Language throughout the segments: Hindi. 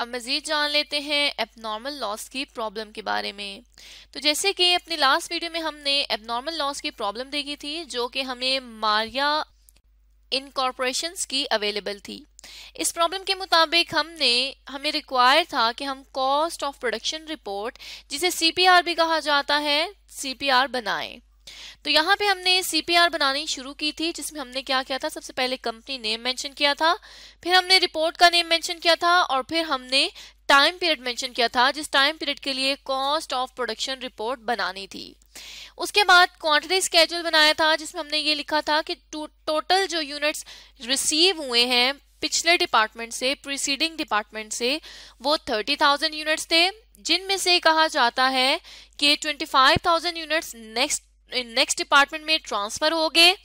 अब मज़ीद जान लेते हैं एबनॉर्मल लॉस की प्रॉब्लम के बारे में। तो जैसे कि अपनी लास्ट वीडियो में हमने एबनॉर्मल लॉस की प्रॉब्लम देखी थी, जो कि हमें मारिया इनकॉर्पोरेशंस की अवेलेबल थी। इस प्रॉब्लम के मुताबिक हमें रिक्वायर था कि हम कॉस्ट ऑफ प्रोडक्शन रिपोर्ट, जिसे सीपीआर भी कहा जाता है, सीपीआर बनाएं। तो यहाँ पे हमने सीपीआर बनानी शुरू की थी, जिसमें हमने क्या किया था, सबसे पहले कंपनी नेम मेंशन किया था, फिर हमने रिपोर्ट का नेम मेंशन किया था और फिर हमने टाइम पीरियड मेंशन किया था, जिस टाइम पीरियड के लिए कॉस्ट ऑफ प्रोडक्शन रिपोर्ट बनानी थी। उसके बाद क्वांटिटी स्केड्यूल बनाया था, जिसमें हमने ये लिखा था कि टोटल जो यूनिट्स रिसीव हुए हैं पिछले डिपार्टमेंट से, प्रीसीडिंग डिपार्टमेंट से, वो 30,000 यूनिट्स थे, जिनमें से कहा जाता है कि 25,000 यूनिट्स नेक्स्ट डिपार्टमेंट में ट्रांसफर हो गए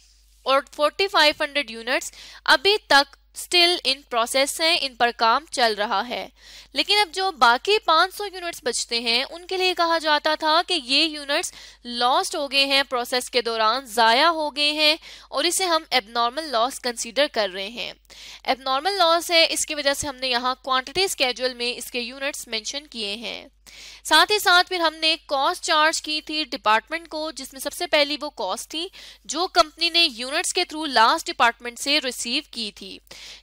और 4,500 यूनिट्स अभी तक स्टिल इन प्रोसेस हैं, इन पर काम चल रहा है। लेकिन अब जो बाकी 500 यूनिट्स बचते हैं, उनके लिए कहा जाता था कि ये यूनिट्स लॉस्ट हो गए हैं, प्रोसेस के दौरान ज़ाया हो गए हैं और इसे हम एबनॉर्मल लॉस कंसीडर कर रहे हैं। एबनॉर्मल लॉस है, इसकी वजह से हमने यहाँ क्वांटिटी स्केड्यूल में इसके यूनिट्स मेंशन किए हैं। साथ ही साथ फिर हमने कॉस्ट चार्ज की थी डिपार्टमेंट को, जिसमें सबसे पहली वो कॉस्ट थी जो कंपनी ने यूनिट्स के थ्रू लास्ट डिपार्टमेंट से रिसीव की थी,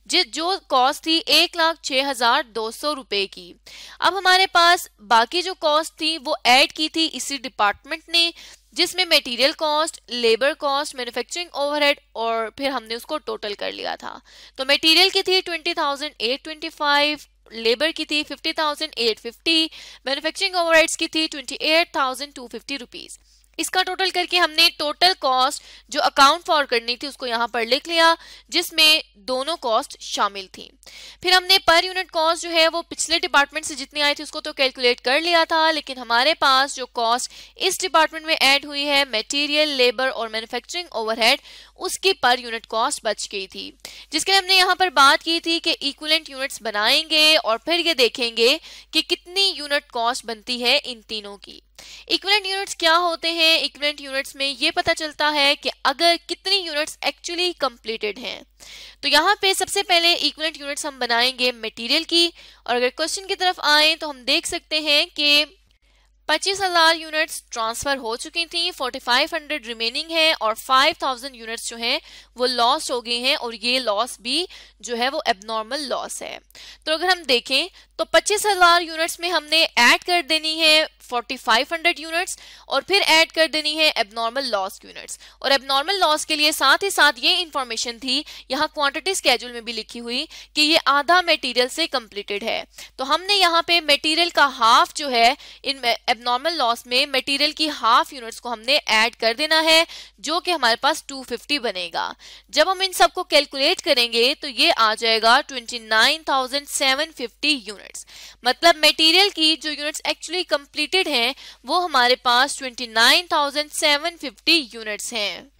जो कॉस्ट थी 1,06,200 रुपए की। अब हमारे पास बाकी जो कॉस्ट थी वो ऐड की थी इसी डिपार्टमेंट ने, जिसमें material cost, labour cost, manufacturing overhead और फिर हमने उसको टोटल कर लिया था। तो मटेरियल की थी 20,825, लेबर की थी 50,850, मैन्युफैक्चरिंग ओवरहेड्स की थी 28,250 रुपीज। इसका टोटल करके हमने टोटल कॉस्ट जो अकाउंट फॉर करनी थी उसको यहाँ पर लिख लिया, जिसमें दोनों कॉस्ट शामिल थी। फिर हमने पर यूनिट कॉस्ट जो है वो पिछले डिपार्टमेंट से जितनी आई थी उसको तो कैलकुलेट कर लिया था, लेकिन हमारे पास जो कॉस्ट इस डिपार्टमेंट में ऐड हुई है, मटेरियल, लेबर और मैन्युफैक्चरिंग ओवरहेड, उसकी पर यूनिट कॉस्ट बच गई थी, जिसके लिए हमने यहाँ पर बात की थी कि इक्विवेलेंट यूनिट्स बनाएंगे और फिर ये देखेंगे कि कितनी यूनिट कॉस्ट बनती है इन तीनों की। इक्विवेलेंट यूनिट्स क्या होते हैं? इक्विवेलेंट यूनिट्स में ये पता चलता है कि अगर कितनी यूनिट्स एक्चुअली कंप्लीटेड हैं। तो यहाँ पे सबसे पहले इक्विवेलेंट यूनिट्स हम बनाएंगे मटेरियल की, और अगर क्वेश्चन की तरफ आए तो हम देख सकते हैं कि 25,000 यूनिट्स ट्रांसफर हो चुकी थी, 4,500 रिमेनिंग है और 5,000 यूनिट्स जो हैं वो लॉस हो गई हैं, और ये लॉस भी जो है वो एबनॉर्मल लॉस है। तो अगर हम देखें तो 25,000 यूनिट्स में हमने ऐड कर देनी है 4,500 यूनिट्स और फिर ऐड कर देनी है एबनॉर्मल लॉस यूनिट्स। और एबनॉर्मल लॉस के लिए साथ ही साथ ये इंफॉर्मेशन थी यहाँ क्वांटिटी स्केड्यूल में भी लिखी हुई कि ये आधा मटेरियल से कंप्लीटेड है। तो हमने यहाँ पे मटेरियल का हाफ जो है, इन एबनॉर्मल लॉस में मटेरियल की हाफ यूनिट्स को हमने ऐड कर देना है, जो कि हमारे पास 250 बनेगा। जब हम इन सबको कैलकुलेट करेंगे तो ये आ जाएगा 29,750 यूनिट्स। मतलब मटेरियल की जो यूनिट्स एक्चुअली कंप्लीटेड हैं वो हमारे पास 29,750 यूनिट्स हैं।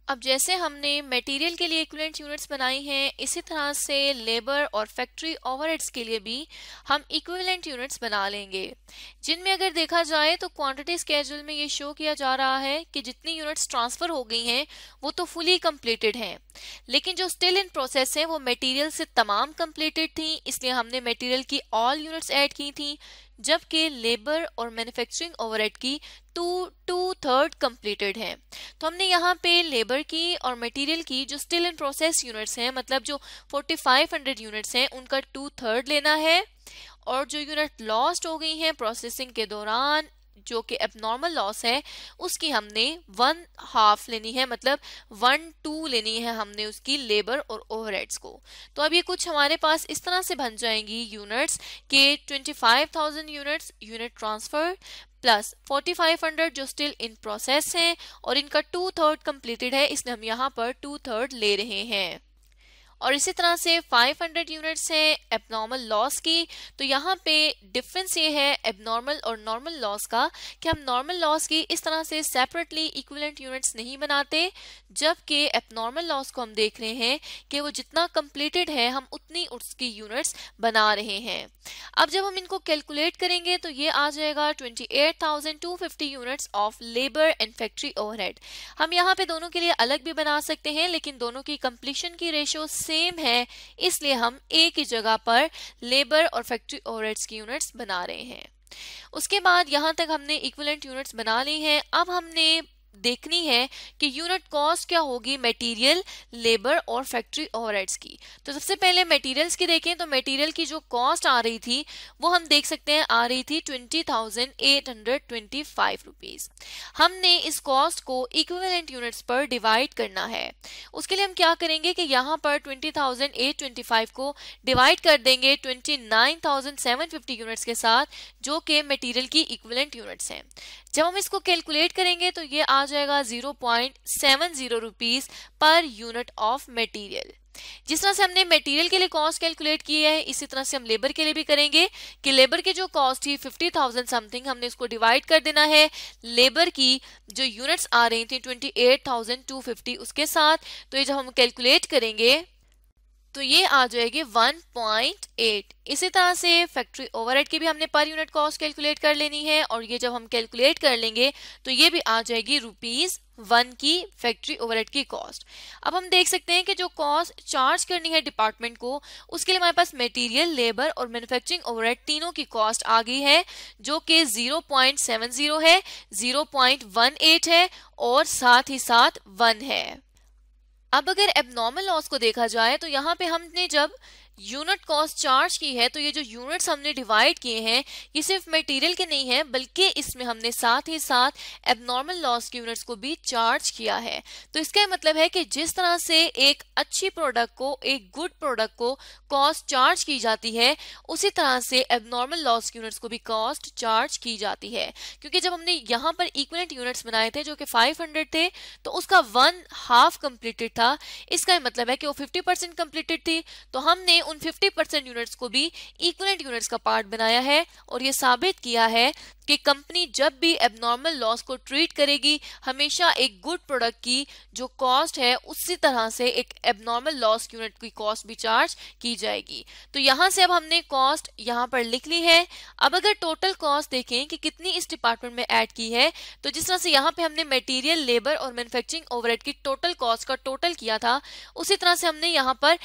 अब जैसे हमने मटेरियल के लिए इक्विवेलेंट यूनिट्स बनाई हैं, इसी तरह से लेबर और फैक्ट्री ओवरहेड्स के लिए भी हम इक्विवेलेंट यूनिट्स बना लेंगे, जिनमें अगर देखा जाए तो क्वांटिटी स्केड्यूल में ये शो किया जा रहा है कि जितनी यूनिट्स ट्रांसफर हो गई हैं वो तो फुली कंप्लीटेड हैं, लेकिन जो स्टिल इन प्रोसेस है वो मटेरियल से तमाम कंप्लीटेड थी, इसलिए हमने मटेरियल की ऑल यूनिट्स ऐड की थी, जबकि लेबर और मैन्युफैक्चरिंग ओवरहेड की 2/3 कंप्लीटेड है। तो हमने यहाँ पे लेबर की और मटेरियल की जो स्टिल इन प्रोसेस यूनिट्स हैं, मतलब जो 4,500 यूनिट्स हैं, उनका 2/3 लेना है, और जो यूनिट लॉस्ट हो गई हैं प्रोसेसिंग के दौरान, जो कि एबनॉर्मल लॉस है, उसकी हमने 1/2 लेनी है, मतलब 1/2 लेनी है हमने उसकी लेबर और ओवरहेड्स को। तो अब ये कुछ हमारे पास इस तरह से बन जाएंगी यूनिट्स के 25,000 यूनिट्स यूनिट ट्रांसफर प्लस 4,500 जो स्टिल इन प्रोसेस हैं और इनका 2/3 कंप्लीटेड है, इसलिए हम यहाँ पर 2/3 ले रहे हैं। और इसी तरह से 500 यूनिट्स हैं एबनॉर्मल लॉस की। तो यहाँ पे डिफरेंस ये है एबनॉर्मल और नॉर्मल लॉस का कि हम नॉर्मल लॉस की इस तरह से सेपरेटली इक्विवेलेंट यूनिट्स नहीं बनाते, जबकि एबनॉर्मल लॉस को हम देख रहे हैं कि वो जितना कंप्लीटेड है हम उतनी उसकी यूनिट्स बना रहे हैं। अब जब हम इनको कैलकुलेट करेंगे तो ये आ जाएगा 28,250 units of labour and factory overhead. हम यहाँ पे दोनों के लिए अलग भी बना सकते हैं, लेकिन दोनों की कंप्लीशन की रेशो सेम है, इसलिए हम एक ही जगह पर लेबर और फैक्ट्री ओवरहेड्स की यूनिट्स बना रहे हैं। उसके बाद यहाँ तक हमने इक्विवेलेंट यूनिट्स बना ली हैं। अब हमने देखनी है कि यूनिट कॉस्ट क्या होगी मटेरियल, लेबर और फैक्ट्री ओवरहेड्स की। तो सबसे पहले मटेरियल्स की देखें तो मटेरियल की जो कॉस्ट आ रही थी वो हम देख सकते हैं आ रही थी 20,825 रुपीज। हमने इस कॉस्ट को इक्विवेलेंट यूनिट्स पर डिवाइड करना है। उसके लिए हम क्या करेंगे कि यहाँ पर 20,825 को डिवाइड कर देंगे 29,750 यूनिट्स के साथ, जो कि मटेरियल की इक्विवेलेंट यूनिट्स हैं। जब हम इसको कैलकुलेट करेंगे तो ये आ जाएगा 0.70 rupees per unit of material. जिस तरह से हमने मटेरियल के लिए कॉस्ट कैलकुलेट की है, इसी तरह से हम लेबर के लिए भी करेंगे कि लेबर की जो कॉस्ट थी 50,000 समथिंग, हमने इसको डिवाइड कर देना है लेबर की जो यूनिट्स आ रही थी 28,250 उसके साथ। तो ये जब हम कैलकुलेट करेंगे तो ये आ जाएगी 1.8। इसी तरह से फैक्ट्री ओवरहेड की भी हमने पर यूनिट कॉस्ट कैलकुलेट कर लेनी है, और ये जब हम कैलकुलेट कर लेंगे तो ये भी आ जाएगी ₹1 की फैक्ट्री ओवरहेड की कॉस्ट। अब हम देख सकते हैं कि जो कॉस्ट चार्ज करनी है डिपार्टमेंट को, उसके लिए हमारे पास मटेरियल, लेबर और मैन्युफैक्चरिंग ओवरहेड तीनों की कॉस्ट आ गई है, जो कि 0.70 है, 0.18 है और साथ ही साथ 1 है। अब अगर एबनॉर्मल लॉस को देखा जाए तो यहाँ पे हमने जब यूनिट कॉस्ट चार्ज की है तो ये जो यूनिट्स हमने डिवाइड किए हैं ये सिर्फ मटेरियल के नहीं है, बल्कि इसमें हमने साथ ही साथ एबनॉर्मल लॉस की यूनिट्स को भी चार्ज किया है। तो इसका मतलब है कि जिस तरह से एक अच्छी प्रोडक्ट को, एक गुड प्रोडक्ट को कॉस्ट चार्ज की जाती है, उसी तरह से एबनॉर्मल लॉस की यूनिट्स को भी कॉस्ट चार्ज की जाती है। क्योंकि जब हमने यहाँ पर इक्विवेलेंट यूनिट्स बनाए थे जो कि 500 थे, तो उसका 1/2 कंप्लीटेड था। इसका मतलब है कि वो 50% कंप्लीटेड थी, तो हमने उन 50% यूनिट्स को भी इक्विवेलेंट यूनिट्स का पार्ट बनाया है, और ये साबित किया है कि कंपनी जब भी एबनॉर्मल लॉस को ट्रीट करेगी, हमेशा एक गुड प्रोडक्ट की जो कॉस्ट है उसी तरह से एक एबनॉर्मल लॉस यूनिट की कॉस्ट भी चार्ज की जाएगी। तो यहाँ से अब हमने कॉस्ट यहाँ पर लिख ली है। अब अगर टोटल कॉस्ट देखें कि कितनी इस डिपार्टमेंट में ऐड की है, तो जिस तरह से यहाँ पे हमने मटेरियल, लेबर और मैन्युफैक्चरिंग ओवरहेड की टोटल कॉस्ट का टोटल किया था, उसी तरह से हमने यहाँ पर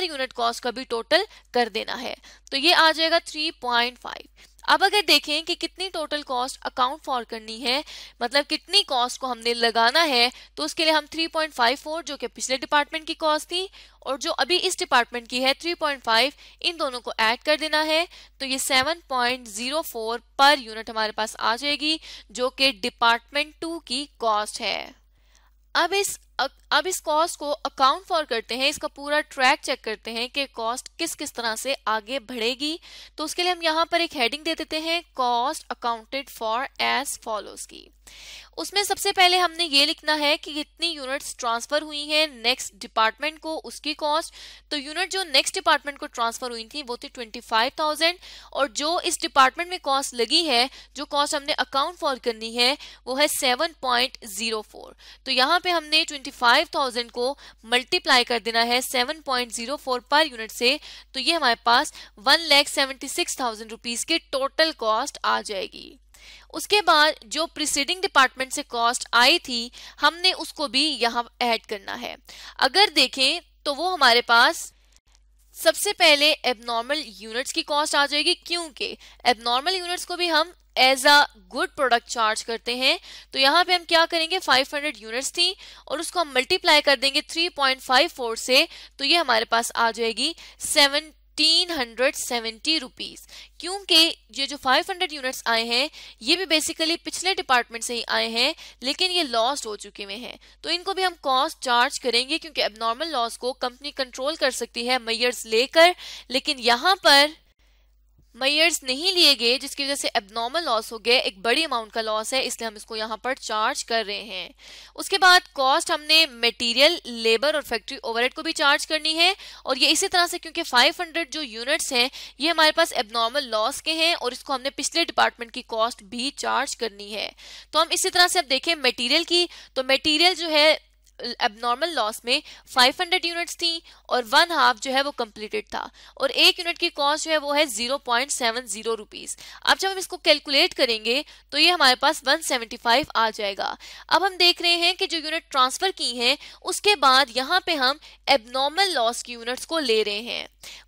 यूनिट कॉस्ट का भी टोटल कर देना है। तो ये आ जाएगा 3.5। अब अगर देखें कि कितनी टोटल कॉस्ट अकाउंट फॉर करनी है, मतलब कितनी कॉस्ट को हमने लगाना है, तो उसके लिए हम 3.54 जो कि पिछले डिपार्टमेंट की कॉस्ट थी और जो अभी इस डिपार्टमेंट की है 3.5, इन दोनों को ऐड कर देना है। तो ये 7.04 पर यूनिट हमारे पास आ जाएगी, जो कि डिपार्टमेंट 2 की कॉस्ट है। अब इस कॉस्ट को अकाउंट फॉर करते हैं, इसका पूरा ट्रैक चेक करते हैं कि कॉस्ट किस किस तरह से आगे बढ़ेगी। तो उसके लिए हम यहाँ पर एक हेडिंग दे देते हैं, cost accounted for as follows की। उसमें सबसे पहले हमने ये लिखना है कि कितनी यूनिट्स ट्रांसफर हुई हैं नेक्स्ट डिपार्टमेंट को, उसकी कॉस्ट। तो यूनिट जो नेक्स्ट डिपार्टमेंट को ट्रांसफर हुई थी वो थी 25,000, और जो इस डिपार्टमेंट में कॉस्ट लगी है, जो कॉस्ट हमने अकाउंट फॉर करनी है, वो है 7.04। तो यहाँ पे हमने 25,000 को मल्टीप्लाई कर देना है 7.04 पर यूनिट से, तो ये हमारे पास 1,76,000 रुपीज की टोटल कॉस्ट आ जाएगी। उसके बाद जो प्रीसीडिंग डिपार्टमेंट से कॉस्ट आई थी, हमने उसको भी यहाँ ऐड करना है। अगर देखें तो वो हमारे पास सबसे पहले एबनॉर्मल यूनिट्स की कॉस्ट आ जाएगी, क्योंकि एबनॉर्मल यूनिट्स को भी हम as a good product charge करते हैं। तो यहाँ पे हम क्या करेंगे, 500 यूनिट्स थी और उसको हम मल्टीप्लाई कर देंगे 3.54 से, तो ये हमारे पास आ जाएगी 1,770 रुपीज। क्योंकि ये जो 500 यूनिट्स आए हैं ये भी बेसिकली पिछले डिपार्टमेंट से ही आए हैं, लेकिन ये लॉस्ट हो चुके हुए हैं, तो इनको भी हम कॉस्ट चार्ज करेंगे, क्योंकि एबनॉर्मल लॉस को कंपनी कंट्रोल कर सकती है मेजर्स लेकर, लेकिन यहाँ पर मेजर्स नहीं लिए गए, जिसकी वजह से एबनॉर्मल लॉस हो गए, एक बड़ी अमाउंट का लॉस है, इसलिए हम इसको यहाँ पर चार्ज कर रहे हैं। उसके बाद कॉस्ट हमने मटेरियल, लेबर और फैक्ट्री ओवरहेड को भी चार्ज करनी है, और ये इसी तरह से क्योंकि 500 जो यूनिट्स हैं ये हमारे पास एबनॉर्मल लॉस के हैं और इसको हमने पिछले डिपार्टमेंट की कॉस्ट भी चार्ज करनी है। तो हम इसी तरह से अब देखें मटेरियल की, तो मटेरियल जो है एबनॉर्मल लॉस में 500 यूनिट्स थी और 1/2 जो है वो कंप्लीटेड था और 1 यूनिट की कॉस्ट जो है वो है 0.70 रुपीज। अब जब हम इसको कैलकुलेट करेंगे तो ये हमारे पास 175 आ जाएगा। अब हम देख रहे हैं कि जो यूनिट ट्रांसफर की हैं उसके बाद यहाँ पे हम एबनॉर्मल लॉस की यूनिट्स को ले रहे हैं।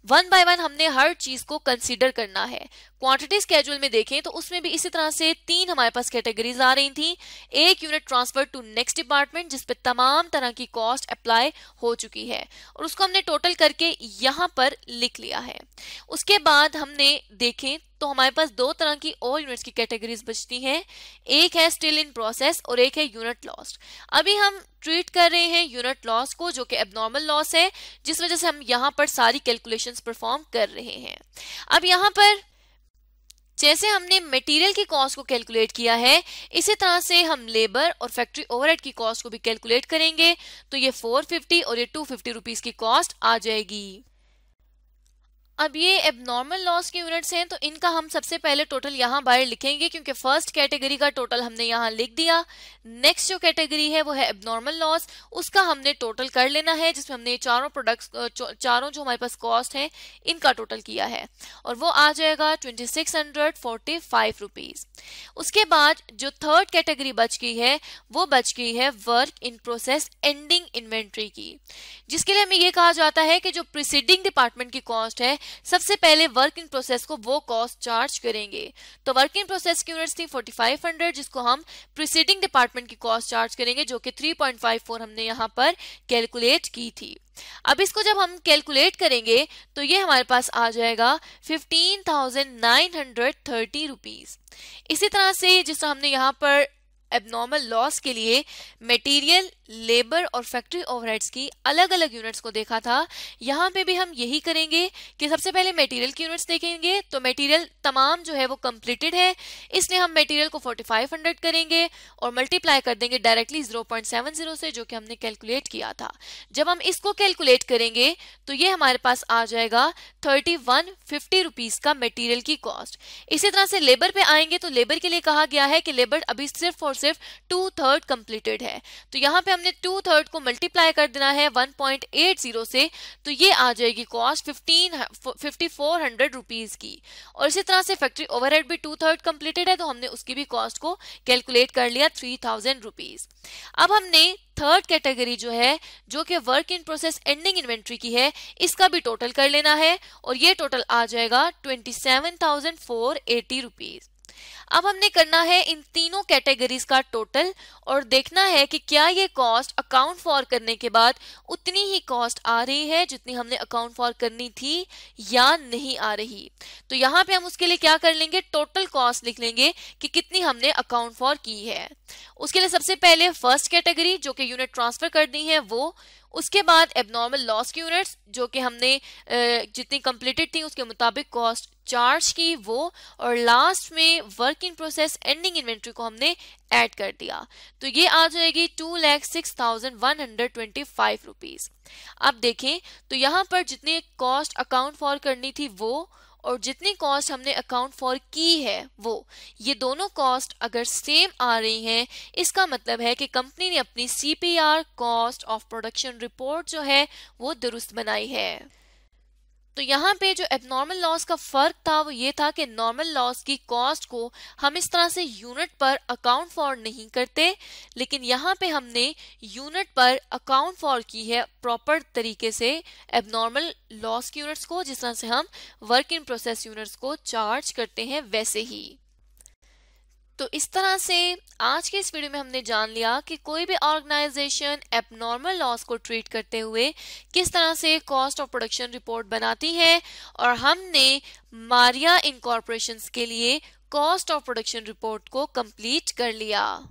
1 बाय 1 हमने हर चीज को कंसीडर करना है। क्वांटिटी स्केड्यूल में देखें तो उसमें भी इसी तरह से 3 हमारे पास कैटेगरीज आ रही थी। एक unit transfer to next department जिसपे तमाम तरह की कॉस्ट अप्लाई हो चुकी है और उसको हमने टोटल करके यहाँ पर लिख लिया है। उसके बाद हमने देखें तो हमारे पास 2 तरह की और यूनिट्स की कैटेगरीज बचती हैं। एक है स्टिल इन प्रोसेस और एक है यूनिट लॉस्ट। अभी हम ट्रीट कर रहे हैं यूनिट लॉस को जो कि एबनॉर्मल लॉस है, जिस वजह से हम यहाँ पर सारी कैलकुलेशंस परफॉर्म कर रहे हैं। अब यहाँ पर जैसे हमने मटेरियल की कॉस्ट को कैलकुलेट किया है इसी तरह से हम लेबर और फैक्ट्री ओवरहेड की कॉस्ट को भी कैलकुलेट करेंगे तो ये 450 और ये 250 रुपीस की कॉस्ट आ जाएगी। अब ये एबनॉर्मल लॉस की यूनिट्स हैं तो इनका हम सबसे पहले टोटल यहाँ बाहर लिखेंगे क्योंकि फर्स्ट कैटेगरी का टोटल हमने यहाँ लिख दिया। नेक्स्ट जो कैटेगरी है वो है एबनॉर्मल लॉस, उसका हमने टोटल कर लेना है जिसमें हमने चारों प्रोडक्ट्स चारों जो हमारे पास कॉस्ट है इनका टोटल किया है और वो आ जाएगा 2645 रुपीज। उसके बाद जो थर्ड कैटेगरी बच गई है वो बच गई है work in process ending inventory की, जिसके लिए हमें ये कहा जाता है कि जो प्रीसीडिंग डिपार्टमेंट की कॉस्ट है सबसे पहले वर्क इन प्रोसेस को वो कॉस्ट चार्ज करेंगे। तो वर्क इन प्रोसेस की यूनिट्स थी 4500 जिसको हम प्रीसीडिंग डिपार्टमेंट की कॉस्ट चार्ज करेंगे जो कि 3.54 हमने यहाँ पर कैलकुलेट की थी। अब इसको जब हम कैलकुलेट करेंगे तो ये हमारे पास आ जाएगा 15,930 रुपीज। इसी तरह से जिस हमने यहाँ पर एबनॉर्मल लॉस के लिए मटेरियल, लेबर और फैक्ट्री ओवरहेड्स की अलग अलग यूनिट्स को देखा था, यहाँ पे भी हम यही करेंगे कि सबसे पहले मटेरियल की यूनिट्स देखेंगे। तो मटेरियल तमाम जो है वो कंप्लीटेड है, इसलिए हम मटेरियल को 4500 करेंगे और मल्टीप्लाई कर देंगे डायरेक्टली 0.70 से जो कि हमने कैलकुलेट किया था। जब हम इसको कैलकुलेट करेंगे तो ये हमारे पास आ जाएगा 3150 रुपीज का मटेरियल की कॉस्ट। इसी तरह से लेबर पे आएंगे तो लेबर के लिए कहा गया है कि लेबर अभी सिर्फ और सिर्फ 2/3 कंप्लीटेड है, तो यहाँ पे हमने 2/3 को मल्टीप्लाई कर देना है 1.80 से, तो ये आ जाएगी कॉस्ट 5400 रुपीज की। और इसी तरह से फैक्ट्री ओवरहेड भी 2/3 कंप्लीटेड है तो हमने उसकी भी कॉस्ट को कैलकुलेट कर लिया 3000 रुपीज। अब हमने थर्ड कैटेगरी जो है जो कि work in process ending inventory की है इसका भी टोटल कर लेना है और ये टोटल आ जाएगा 27,480 रुपीज। अब हमने करना है इन तीनों कैटेगरीज का टोटल और देखना है कि क्या ये कॉस्ट अकाउंट फॉर करने के बाद उतनी ही कॉस्ट आ रही है जितनी हमने अकाउंट फॉर करनी थी या नहीं आ रही। तो यहाँ पे हम उसके लिए क्या कर लेंगे, टोटल कॉस्ट लिख लेंगे कि कितनी हमने अकाउंट फॉर की है। उसके लिए सबसे पहले फर्स्ट कैटेगरी जो कि यूनिट ट्रांसफर कर दी है वो, उसके बाद एबनॉर्मल लॉस की यूनिट्स जो कि हमने जितनी कंप्लीटेड थी उसके मुताबिक कॉस्ट चार्ज की वो, और लास्ट में work in process ending inventory को हमने ऐड कर दिया तो ये आ जाएगी 2,06,125 रुपीज। अब देखें तो यहाँ पर जितनी कॉस्ट अकाउंट फॉर करनी थी वो और जितनी कॉस्ट हमने अकाउंट फॉर की है वो, ये दोनों कॉस्ट अगर सेम आ रही हैं इसका मतलब है कि कंपनी ने अपनी CPR cost of production report जो है वो दुरुस्त बनाई है। तो यहाँ पे जो एबनॉर्मल लॉस का फर्क था वो ये था कि नॉर्मल लॉस की कॉस्ट को हम इस तरह से यूनिट पर अकाउंट फॉर नहीं करते, लेकिन यहाँ पे हमने यूनिट पर अकाउंट फॉर की है प्रॉपर तरीके से एबनॉर्मल लॉस की यूनिट्स को, जिस तरह से हम वर्क इन प्रोसेस यूनिट्स को चार्ज करते हैं वैसे ही। तो इस तरह से आज के इस वीडियो में हमने जान लिया कि कोई भी ऑर्गेनाइजेशन एबनॉर्मल लॉस को ट्रीट करते हुए किस तरह से कॉस्ट ऑफ प्रोडक्शन रिपोर्ट बनाती है, और हमने मारिया इनकॉर्पोरेशंस के लिए कॉस्ट ऑफ प्रोडक्शन रिपोर्ट को कंप्लीट कर लिया।